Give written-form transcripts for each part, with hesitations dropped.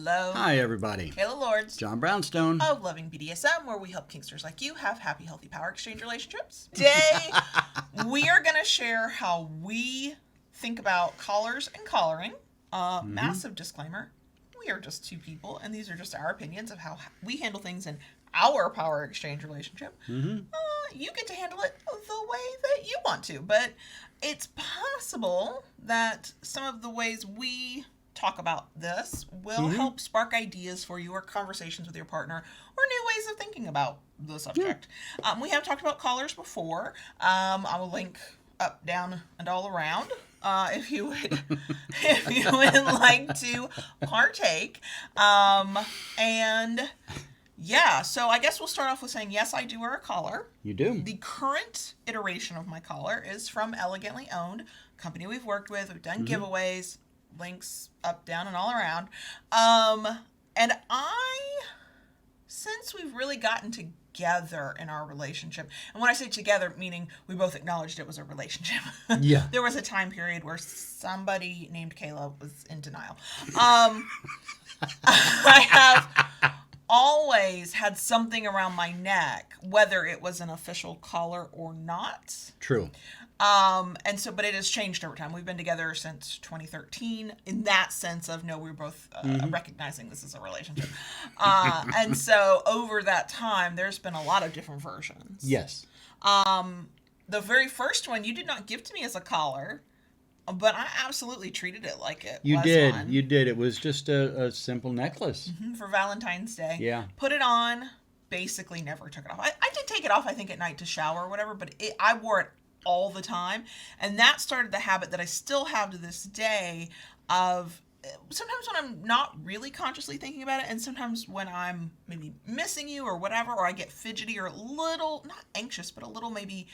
Hello. Hi, everybody. Kayla Lords John Brownstone. of Loving BDSM, where we help kinksters like you have happy, healthy power exchange relationships. Today, we are going to share how we think about collars and collaring. Massive disclaimer. We are just two people, and these are just our opinions of how we handle things in our power exchange relationship. You get to handle it the way that you want to, but it's possible that some of the ways we talk about this will help spark ideas for you or conversations with your partner or new ways of thinking about the subject. We have talked about collars before. I will link up, down, and all around. If you would, if you would like to partake, and yeah, so I guess we'll start off with saying yes, I do wear a collar. You do. The current iteration of my collar is from Elegantly Owned, a company we've worked with. We've done giveaways, links up, down, and all around. And since we've really gotten together in our relationship, and when I say together, meaning we both acknowledged it was a relationship. Yeah. There was a time period where somebody named Kayla was in denial. I have always had something around my neck, whether it was an official collar or not. True. But it has changed over time. We've been together since 2013 in that sense of, no, we're both recognizing this is a relationship. And so over that time, there's been a lot of different versions. Yes. The very first one you did not give to me as a collar, but I absolutely treated it like it You was did. one. You did. It was just a simple necklace. For Valentine's Day. Yeah. Put it on, basically never took it off. I did take it off, I think, at night to shower or whatever, but I wore it all the time. And that started the habit that I still have to this day of sometimes when I'm not really consciously thinking about it, and sometimes when I'm maybe missing you or whatever, or I get fidgety or a little, not anxious, but a little maybe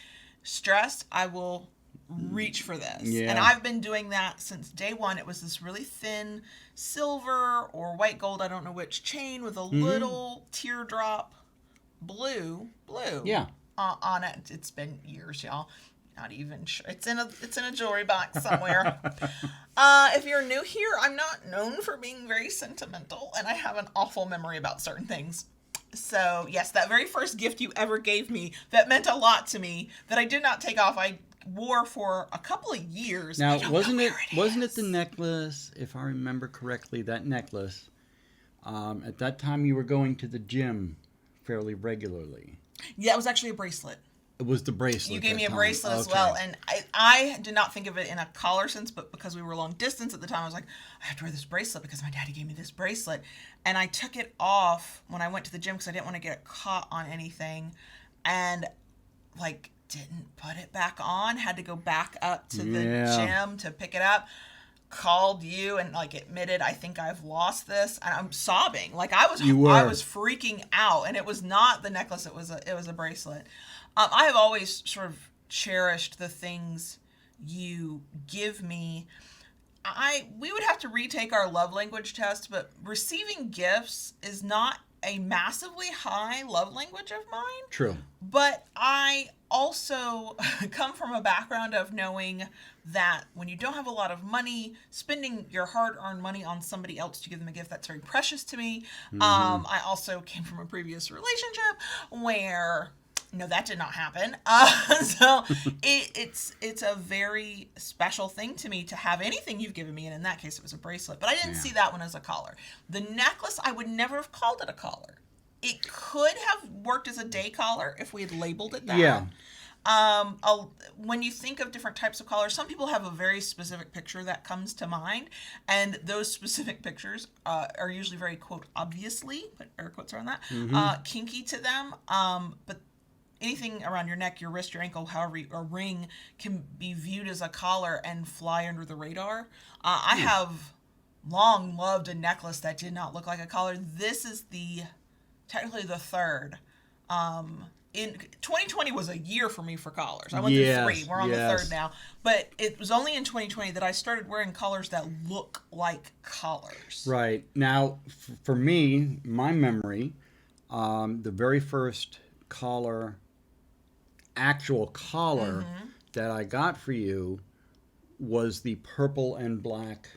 stressed, I will reach for this. Yeah. And I've been doing that since day one. It was this really thin silver or white gold, I don't know which, chain with a little teardrop blue Yeah. on it. It's been years, y'all. Not even sure. It's in a jewelry box somewhere. If you're new here, I'm not known for being very sentimental, and I have an awful memory about certain things. So yes, that very first gift you ever gave me that meant a lot to me, that I did not take off, I wore for a couple of years. Now, wasn't it is. the necklace, if I remember correctly, that necklace, at that time you were going to the gym fairly regularly. Yeah, it was actually a bracelet. It was the bracelet. You gave me a that bracelet time. as Okay. well, and I did not think of it in a collar sense, but because we were long distance at the time, I was like, I have to wear this bracelet because my daddy gave me this bracelet, and I took it off when I went to the gym because I didn't want to get caught on anything, and didn't put it back on, had to go back up to the gym to pick it up, called you and admitted, I think I've lost this, and I'm sobbing. I was freaking out, and it was not the necklace, it was a bracelet. I have always sort of cherished the things you give me. We would have to retake our love language test, but receiving gifts is not a massively high love language of mine. True. But I also come from a background of knowing that when you don't have a lot of money, spending your hard-earned money on somebody else to give them a gift, that's very precious to me. I also came from a previous relationship where, no, that did not happen. So it's a very special thing to me to have anything you've given me, and in that case it was a bracelet. But I didn't see that one as a collar. The necklace, I would never have called it a collar. It could have worked as a day collar if we had labeled it that. Yeah. When you think of different types of collars, some people have a very specific picture that comes to mind, and those specific pictures are usually very, quote, obviously, put air quotes around that, kinky to them. But anything around your neck, your wrist, your ankle, however, a ring can be viewed as a collar and fly under the radar. I have long loved a necklace that did not look like a collar. This is technically the third. In 2020 was a year for me for collars. I went through 3. We're on the third now. But it was only in 2020 that I started wearing collars that look like collars. Right. Now, for me, my memory, the very first actual collar that I got for you was the purple and black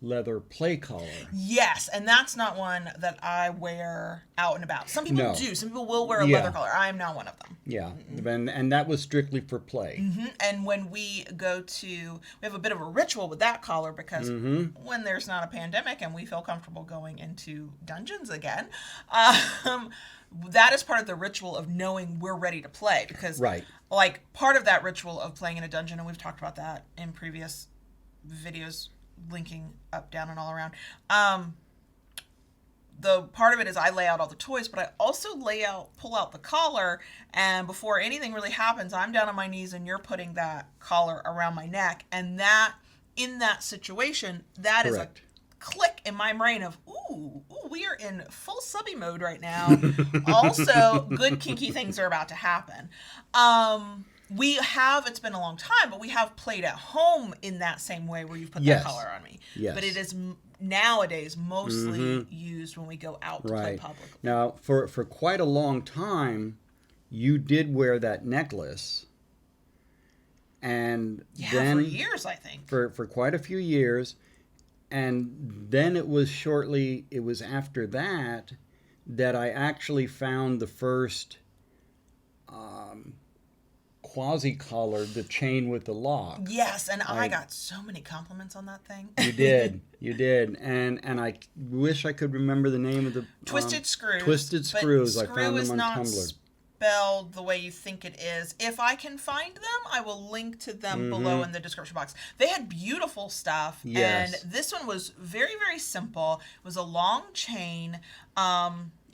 leather play collar. Yes, and that's not one that I wear out and about. Some people No. do. Some people will wear a Yeah. leather collar. I am not one of them. Yeah, and that was strictly for play. And when we have a bit of a ritual with that collar because when there's not a pandemic and we feel comfortable going into dungeons again, that is part of the ritual of knowing we're ready to play. Because, Right. like, part of that ritual of playing in a dungeon, and we've talked about that in previous videos, linking up, down, and all around. The part of it is I lay out all the toys, but I also pull out the collar, and before anything really happens, I'm down on my knees and you're putting that collar around my neck, and that, in that situation, that is a Correct. click in my brain of, ooh, we are in full subby mode right now. Also, good kinky things are about to happen. It's been a long time, but we have played at home in that same way where you've put Yes. that collar on me. Yes. But it is nowadays mostly used when we go out to play Right. publicly. Now, for quite a long time, you did wear that necklace, and Yeah, then for years, I think. for quite a few years, and then it was after that I actually found the first quasi collar, the chain with the lock. Yes, and I got so many compliments on that thing. You did, and I wish I could remember the name of the Twisted Screws. Twisted but Screws. I screw found is them on not Tumblr. spelled the way you think it is. If I can find them, I will link to them below in the description box. They had beautiful stuff, Yes. and this one was very, very simple. It was a long chain,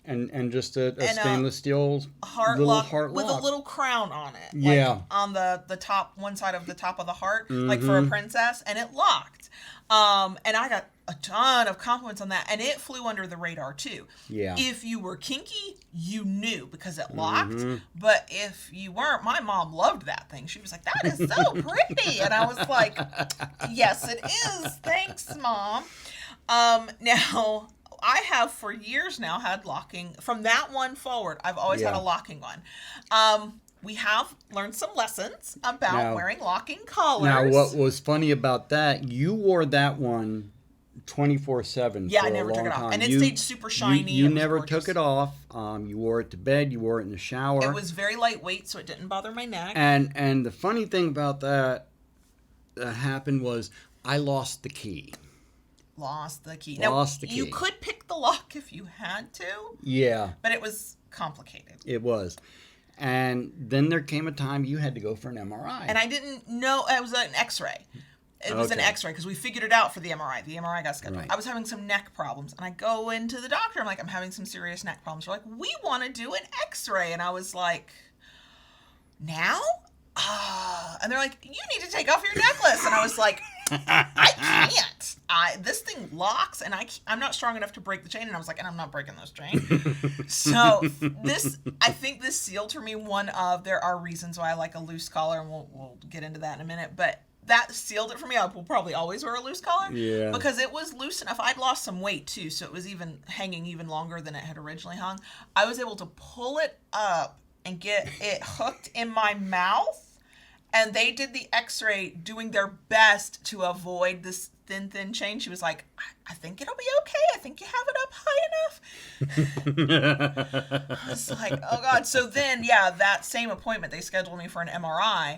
And just a And, stainless steel heart little lock heart with lock. a little crown on it. Yeah. Like on the top, one side of the top of the heart, like for a princess, and it locked. And I got a ton of compliments on that, and it flew under the radar too. Yeah. If you were kinky, you knew because it locked. But if you weren't, my mom loved that thing. She was like, "That is so pretty," and I was like, "Yes, it is. Thanks, Mom." Now, I have for years now had locking. From that one forward, I've always had Yeah. a locking one. We have learned some lessons about Now- wearing locking collars. Now, what was funny about that, you wore that one 24/7 Yeah, for I a never took long it off. time. And it stayed super shiny. You It was never gorgeous. took it off. You wore it to bed. You wore it in the shower. It was very lightweight, so it didn't bother my neck. And the funny thing about that happened was I lost the key. Lost the key. Lost now, the you key. could pick the lock if you had to, Yeah, but it was complicated. it was. And then there came a time you had to go for an MRI. And I didn't know it was an X-ray. It was an Okay. X-ray because we figured it out for the MRI. The MRI got scheduled. Right. I was having some neck problems, and I go into the doctor. I'm like, I'm having some serious neck problems. They're like, we want to do an X-ray, and I was like, now? And they're like, you need to take off your necklace, and I was like, I can't. This thing locks, and I'm not strong enough to break the chain. And I was like, and I'm not breaking this chain. So I think this sealed for me one of, there are reasons why I like a loose collar, and we'll get into that in a minute, but that sealed it for me. I will probably always wear a loose collar. Yeah. Because it was loose enough. I'd lost some weight too, so it was even hanging even longer than it had originally hung. I was able to pull it up and get it hooked in my mouth. And they did the X-ray doing their best to avoid this thin chain. She was like, I think it'll be okay. I think you have it up high enough. I was like, oh God. So then, yeah, that same appointment, they scheduled me for an MRI.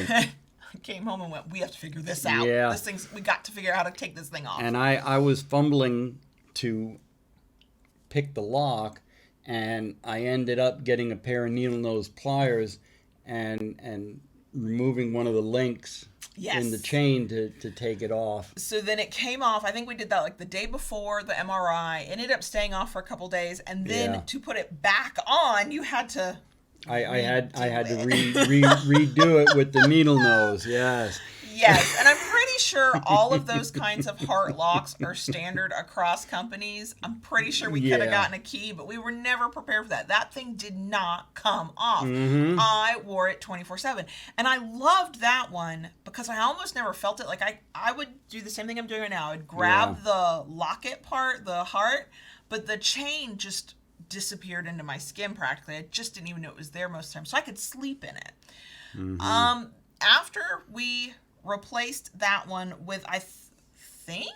Right. I came home and went, we have to figure this out. Yeah. We got to figure out how to take this thing off. And I was fumbling to pick the lock, and I ended up getting a pair of needle nose pliers and removing one of the links Yes. in the chain to take it off. So then it came off. I think we did that like the day before the MRI. It ended up staying off for a couple days, and then Yeah. to put it back on, you had to. I had to Redo redo it with the needle nose. Yes. Yes, and I'm pretty sure all of those kinds of heart locks are standard across companies. I'm pretty sure we could have Yeah. gotten a key, but we were never prepared for that. That thing did not come off. Mm-hmm. I wore it 24/7. And I loved that one because I almost never felt it. Like I would do the same thing I'm doing right now. I'd grab the locket part, the heart, but the chain just disappeared into my skin practically. I just didn't even know it was there most of the time. So I could sleep in it. Mm-hmm. After we replaced that one with, I think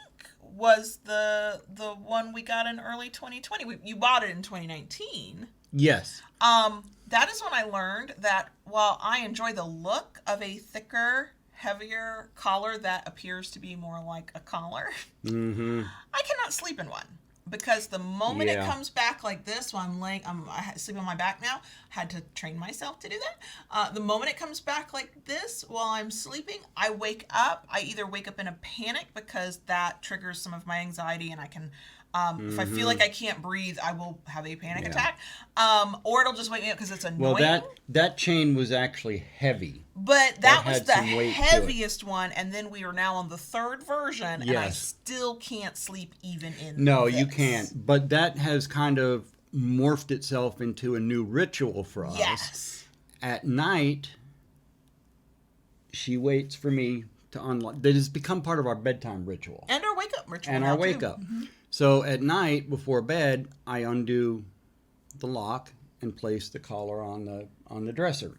was the one we got in early 2020. You bought it in 2019. Yes. That is when I learned that while I enjoy the look of a thicker, heavier collar that appears to be more like a collar, Mm-hmm. I cannot sleep in one. Because the moment it Yeah. comes back like this, while I sleep on my back now. Had to train myself to do that. The moment it comes back like this while I'm sleeping, I wake up. I either wake up in a panic because that triggers some of my anxiety, and I can, if I feel like I can't breathe, I will have a panic Yeah. attack. Or it'll just wake me up because it's Well, annoying. that chain was actually heavy. But that was had the some weight to it. heaviest one, and then we are now on the third version, and I Yes. still can't sleep even in No, this. you can't. But that has kind of morphed itself into a new ritual for us. Yes. At night, she waits for me to unlock. That has become part of our bedtime ritual And our wake up ritual. and now, our wake too. up. So at night before bed, I undo the lock and place the collar on the dresser.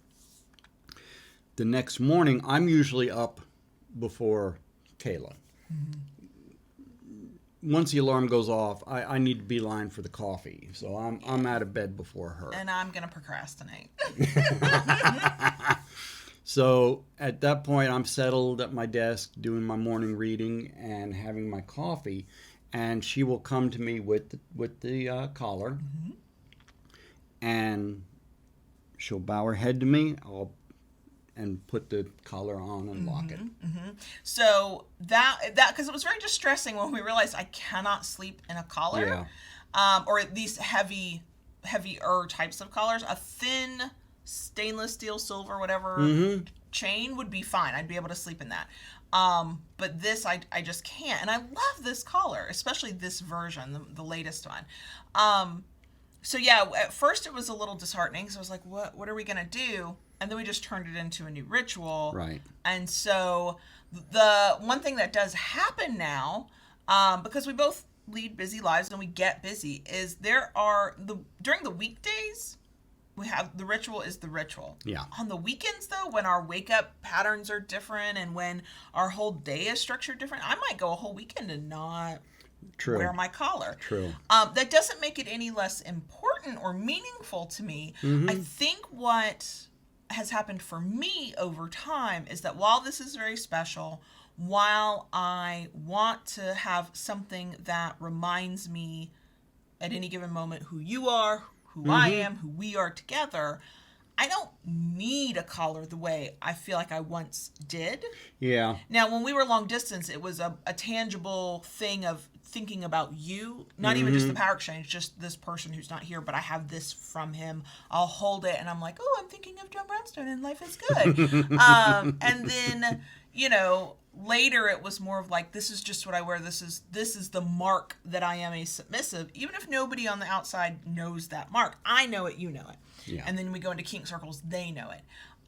The next morning, I'm usually up before Kayla. Once the alarm goes off, I need to be line for the coffee, so I'm out of bed before her. And I'm going to procrastinate. So at that point, I'm settled at my desk doing my morning reading and having my coffee, and she will come to me with the collar, and she'll bow her head to me. And put the collar on and lock it. So that because it was very distressing when we realized I cannot sleep in a collar, or these heavier types of collars. A thin stainless steel, silver, whatever chain would be fine. I'd be able to sleep in that. But this I just can't. And I love this collar, especially this version, the latest one. So yeah, at first it was a little disheartening. So I was like, what are we gonna do? And then we just turned it into a new ritual. Right. And so the one thing that does happen now, because we both lead busy lives and we get busy, is during the weekdays, we have the ritual is the ritual. Yeah. On the weekends though, when our wake up patterns are different and when our whole day is structured different, I might go a whole weekend and not True. wear my collar. True. That doesn't make it any less important or meaningful to me. I think what has happened for me over time is that while this is very special, while I want to have something that reminds me at any given moment who you are, who I am, who we are together, I don't need a collar the way I feel like I once did. Yeah. Now, when we were long distance, it was a tangible thing of thinking about you, not even just the power exchange, just this person who's not here, but I have this from him. I'll hold it and I'm like, oh, I'm thinking of John Brownstone and life is good. And then, later it was more of like, this is just what I wear. This is the mark that I am a submissive, even if nobody on the outside knows that mark. I know it, you know it. Yeah. And then we go into kink circles, they know it.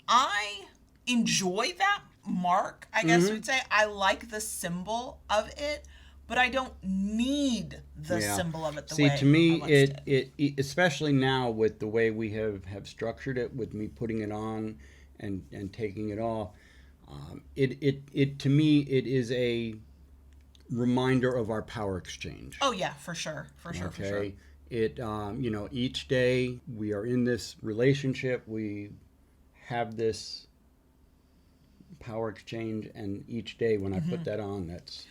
I enjoy that mark, I guess we'd say. I like the symbol of it, but I don't need the symbol of it the way See, to me, I once did. it especially now with the way we have structured it, with me putting it on and taking it off, it to me it is a reminder of our power exchange. Oh yeah, for sure. Okay, it each day we are in this relationship, we have this power exchange, and each day when I put that on, that's.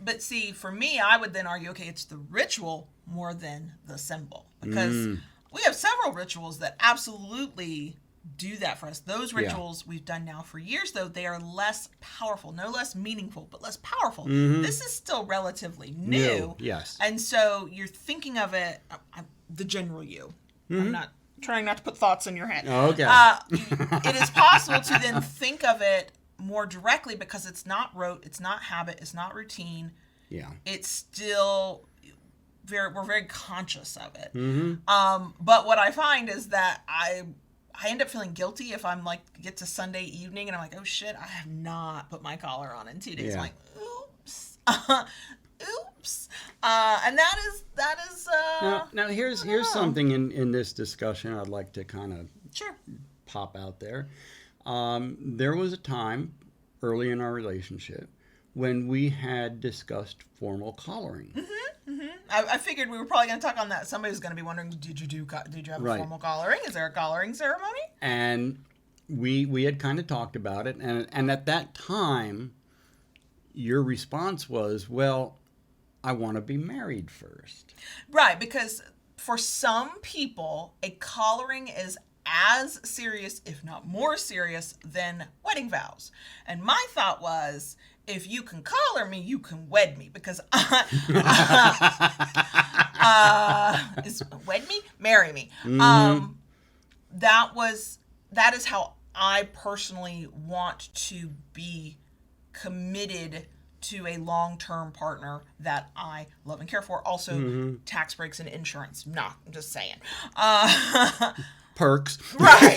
But see, for me, I would then argue, okay, it's the ritual more than the symbol, because we have several rituals that absolutely do that for us. Those rituals we've done now for years, though, they are less powerful, no less meaningful, but less powerful. This is still relatively new. Yes. And so you're thinking of it, the general you. I'm not trying not to put thoughts in your head. Okay. It is possible to then think of it more directly because it's not rote, it's not habit, it's not routine. Yeah. It's still we're very conscious of it. But what I find is that I end up feeling guilty if I'm like get to Sunday evening and I'm like, oh shit, I have not put my collar on in 2 days. Yeah. I'm like, oops. Oops. And that is Now here's something in this discussion I'd like to kind of sure. pop out there. There was a time early in our relationship when we had discussed formal collaring. I figured we were probably going to talk on that. Somebody was going to be wondering, did you have a Right. formal collaring? Is there a collaring ceremony? And we had kind of talked about it, and at that time, your response was, well, I want to be married first. Right, because for some people, a collaring is as serious, if not more serious, than wedding vows. And my thought was, if you can collar me, you can wed me. Because is wed me? Marry me. That is how I personally want to be committed to a long-term partner that I love and care for. Also, tax breaks and insurance. Nah, I'm just saying. Perks. Right.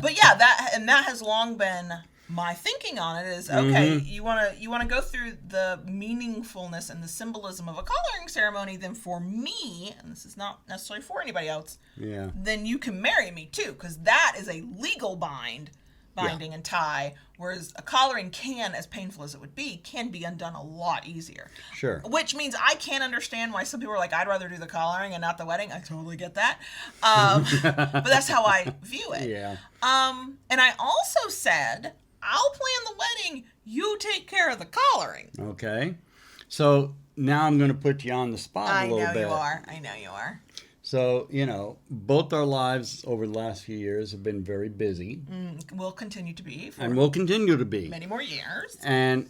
But yeah, that has long been my thinking on it. Is okay. You wanna go through the meaningfulness and the symbolism of a collaring ceremony. Then for me, and this is not necessarily for anybody else, Yeah. then you can marry me too, because that is a legal binding and tie, whereas a collaring can, as painful as it would be, can be undone a lot easier. Sure. Which means I can't understand why some people are like, I'd rather do the collaring and not the wedding. I totally get that. But that's how I view it. Yeah. And I also said, I'll plan the wedding, you take care of the collaring. Okay. So now I'm going to put you on the spot a little bit. I know you are. So, both our lives over the last few years have been very busy. Will continue to be for And will continue to be. many more years. And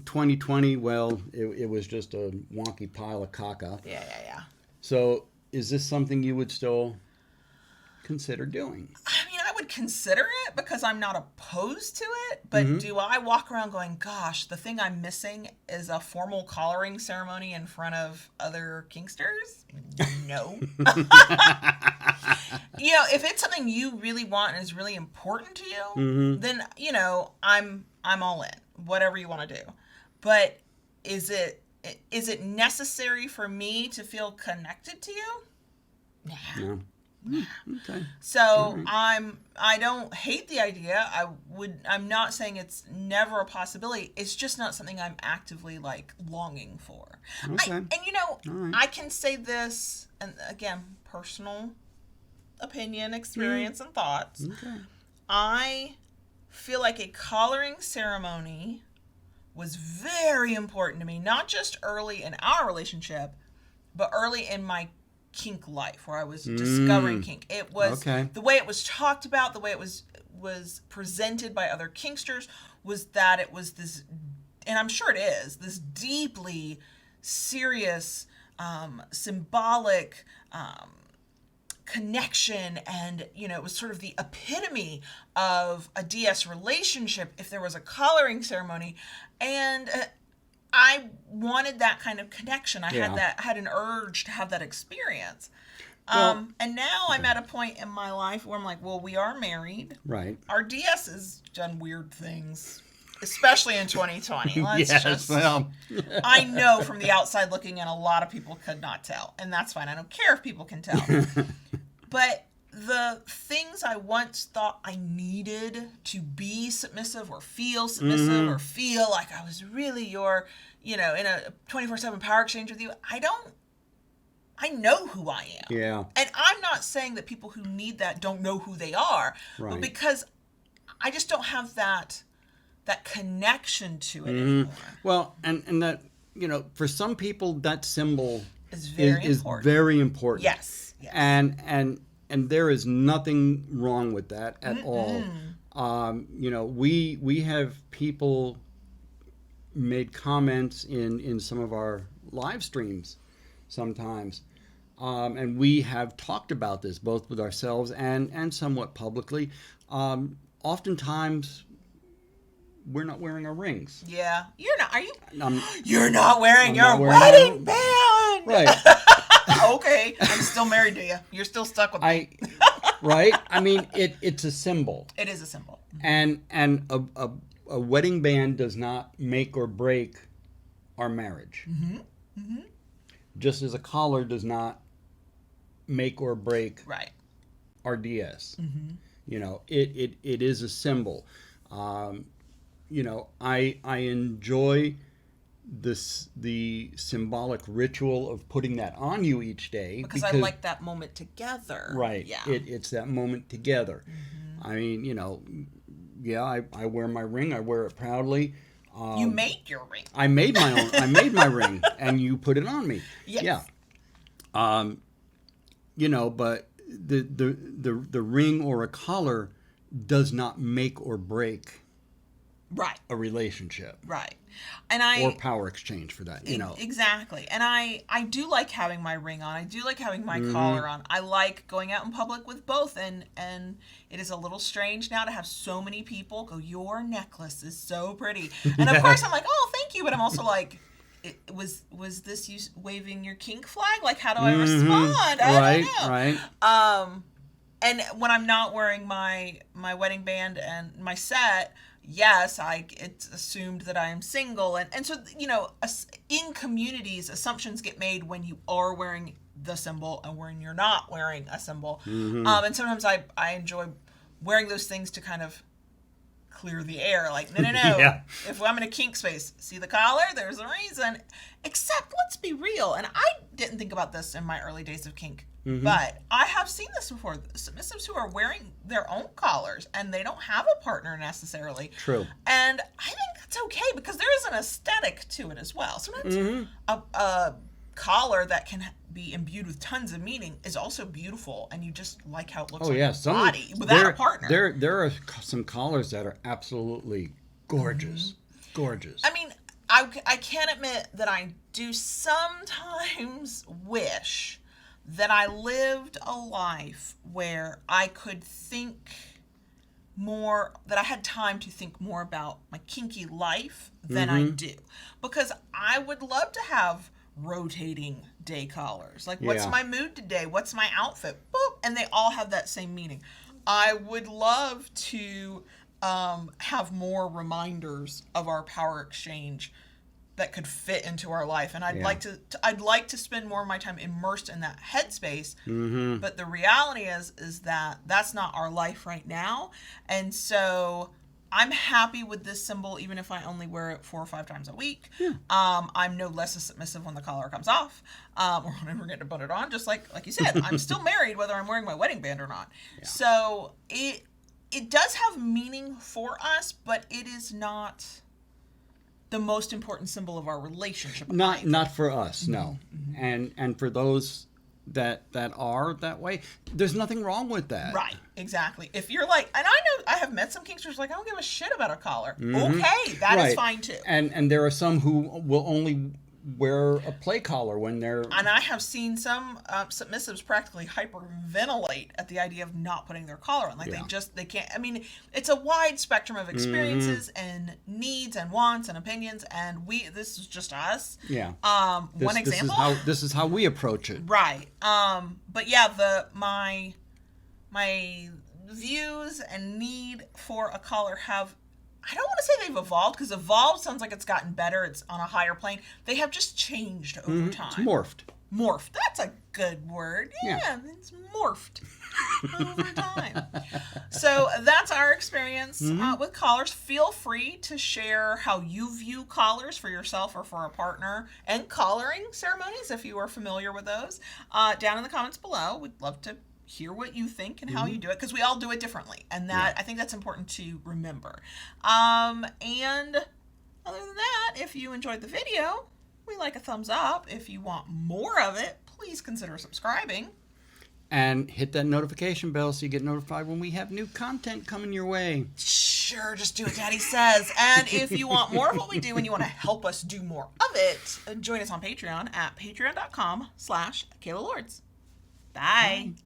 2020, well, it was just a wonky pile of caca. Yeah. So is this something you would still consider doing? I mean, I would consider it because I'm not opposed to it, but do I walk around going, gosh, the thing I'm missing is a formal collaring ceremony in front of other kinksters? No. If it's something you really want and is really important to you, then, I'm all in, whatever you want to do. But is it necessary for me to feel connected to you? Nah. No. Okay. So I don't hate the idea. I'm not saying it's never a possibility. It's just not something I'm actively longing for. Okay. Right. I can say this, and again, personal opinion, experience, and thoughts. Okay. I feel like a collaring ceremony was very important to me, not just early in our relationship, but early in my kink life, where I was discovering kink. It was the way it was talked about, the way it was presented by other kinksters, was that it was this, and I'm sure it is, this deeply serious, symbolic connection, and it was sort of the epitome of a DS relationship if there was a collaring ceremony, and I wanted that kind of connection. I had an urge to have that experience. And now I'm at a point in my life where I'm like, well, we are married. Right. Our DS has done weird things, especially in 2020. I know from the outside looking in, a lot of people could not tell. And that's fine. I don't care if people can tell. But the things I once thought I needed to be submissive or feel submissive or feel like I was really your, in a 24/7 power exchange with you, I know who I am. Yeah. And I'm not saying that people who need that don't know who they are, but because I just don't have that connection to it anymore. Well, and that, for some people, that symbol It's very is important. very important. Yes. And there is nothing wrong with that at all. We have people made comments in some of our live streams sometimes, and we have talked about this both with ourselves and somewhat publicly. Oftentimes, we're not wearing our rings. Yeah, you're not. Are you? I'm You're not wearing I'm your not wearing wedding my- band. right. Okay, I'm still married to you. You're still stuck with me. Right. I mean, it's a symbol. It is a symbol. And a wedding band does not make or break our marriage. Just as a collar does not make or break Right. our DS. It is a symbol. I enjoy the symbolic ritual of putting that on you each day because I like that moment together. Right. Yeah. It's that moment together. I mean, I wear my ring. I wear it proudly. You made your ring. I made my own. I made my ring, and you put it on me. Yes. Yeah. But the ring or a collar does not make or break Right. a relationship. Right. And or power exchange for that, Exactly. And I do like having my ring on. I do like having my collar on. I like going out in public with both, and it is a little strange now to have so many people go, "Your necklace is so pretty." And of course I'm like, "Oh, thank you," but I'm also like, was this you waving your kink flag? Like, how do I respond? I don't know. Right. And when I'm not wearing my wedding band and my set, yes, it's assumed that I am single, and so in communities, assumptions get made when you are wearing the symbol and when you're not wearing a symbol. And sometimes I enjoy wearing those things to kind of clear the air. Like, no. Yeah. If I'm in a kink space, see the collar? There's a reason. Except, let's be real, and I didn't think about this in my early days of kink. But I have seen this before. Submissives who are wearing their own collars and they don't have a partner necessarily. True. And I think that's okay because there is an aesthetic to it as well. Sometimes a collar that can be imbued with tons of meaning is also beautiful, and you just like how it looks on your body without a partner. There are some collars that are absolutely gorgeous. Gorgeous. I mean, I can admit that I do sometimes wish that I lived a life where I could think more, that I had time to think more about my kinky life than I do. Because I would love to have rotating day collars. Like, what's my mood today? What's my outfit? Boop. And they all have that same meaning. I would love to have more reminders of our power exchange that could fit into our life, and I'd like to spend more of my time immersed in that headspace. But the reality is that that's not our life right now, and so I'm happy with this symbol even if I only wear it 4 or 5 times a week. I'm no less a submissive when the collar comes off, or when I forget to put it on. Just like you said, I'm still married whether I'm wearing my wedding band or not. So it does have meaning for us, but it is not the most important symbol of our relationship. Not for us, no. And for those that are that way, there's nothing wrong with that. Right, exactly. If you're like, and I know I have met some kinksters like, I don't give a shit about a collar. Okay, that is fine too. And there are some who will only wear a play collar when they're... And I have seen some submissives practically hyperventilate at the idea of not putting their collar on. Like they can't, I mean, it's a wide spectrum of experiences and needs and wants and opinions, and this is just us. Yeah. One example. This is how we approach it. Right. But yeah, my views and need for a collar have, I don't want to say they've evolved, because evolved sounds like it's gotten better. It's on a higher plane. They have just changed over time. It's morphed. Morphed. That's a good word. Yeah. It's morphed over time. So that's our experience with collars. Feel free to share how you view collars for yourself or for a partner, and collaring ceremonies, if you are familiar with those, down in the comments below. We'd love to hear what you think and how you do it, because we all do it differently, and that I think that's important to remember. And other than that, if you enjoyed the video, we like a thumbs up. If you want more of it, please consider subscribing and hit that notification bell so you get notified when we have new content coming your way. Sure, just do what Daddy says. And if you want more of what we do and you want to help us do more of it, join us on Patreon at patreon.com/KaylaLords. Bye.